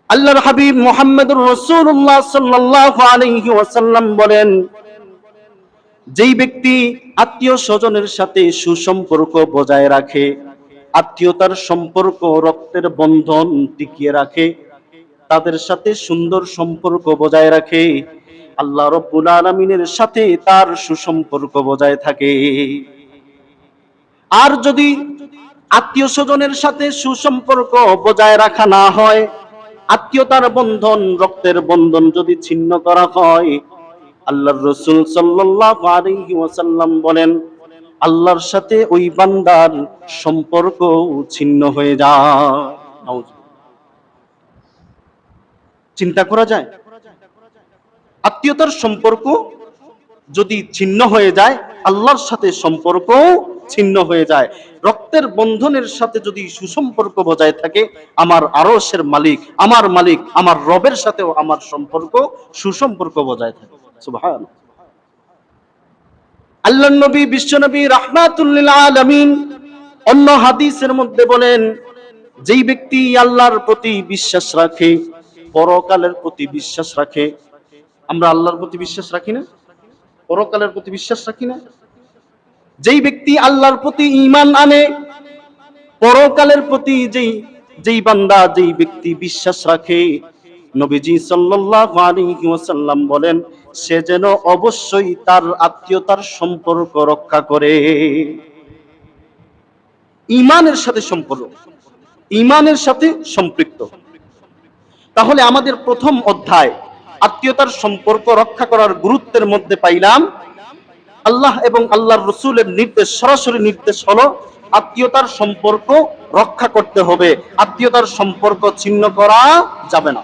আল্লাহর হাবিব মুহাম্মদুর রাসূলুল্লাহ সাল্লাল্লাহু আলাইহি ওয়াসাল্লাম বলেন, যেই ব্যক্তি আত্মীয় স্বজনের সাথে সুসম্পর্ক বজায় রাখে, আত্মীয়তার সম্পর্ক, রক্তের বন্ধন টিকিয়ে রাখে, তাদের সাথে সুন্দর সম্পর্ক বজায় রাখে, আল্লাহ রাব্বুল আলামিনের সাথে তার সুসম্পর্ক বজায় থাকে। আর যদি আত্মীয় স্বজনের সাথে সুসম্পর্ক বজায় রাখা না হয়, আত্মীয়তার বন্ধন, রক্তের বন্ধন যদি ছিন্ন করা হয়, আল্লাহর রাসূল সাল্লাল্লাহু আলাইহি ওয়াসাল্লাম বলেন, আল্লাহর সাথে ওই বান্দার সম্পর্ক ছিন্ন হয়ে যায়। চিন্তা করা যায়, আত্মীয়তার সম্পর্ক যদি ছিন্ন হয়ে যায়, আল্লাহর সাথে সম্পর্ক ছিন্ন হয়ে যায়। রক্তের বন্ধনের সাথে যদি সুসম্পর্ক বজায় থাকে, আমার আরশের মালিক, আমার রবের সাথেও আমার সম্পর্ক, সুসম্পর্ক বজায় থাকে। সুবহানাল্লাহ। আল্লাহর নবী, বিশ্বনবী রাহমাতুল লিল আলামিন অন্য হাদিসের মধ্যে বলেন, যেই ব্যক্তি আল্লাহর প্রতি বিশ্বাস রাখে, পরকালের প্রতি বিশ্বাস রাখে, আমরা আল্লাহর প্রতি বিশ্বাস রাখি না? পরকালের প্রতি বিশ্বাস রাখি না? যেই ব্যক্তি আল্লাহর প্রতি ঈমান আনে, পরকালের প্রতি যেই বান্দা, যেই ব্যক্তি বিশ্বাস রাখে, নবীজি সাল্লাল্লাহু আলাইহি ওয়াসাল্লাম বলেন, সে যেন অবশ্যই তার আত্মীয়তার সম্পর্ক রক্ষা করে। ঈমানের সাথে সম্পর্ক, ঈমানের সাথে সম্পৃক্ত। তাহলে আমাদের প্রথম অধ্যায় আত্মীয়তার সম্পর্ক রক্ষা করার গুরুত্বের মধ্যে পাইলাম, আল্লাহ এবং আল্লাহর রাসূলের নির্দেশ, সরাসরি নির্দেশ হলো আত্মীয়তার সম্পর্ক রক্ষা করতে হবে, আত্মীয়তার সম্পর্ক ছিন্ন করা যাবে না।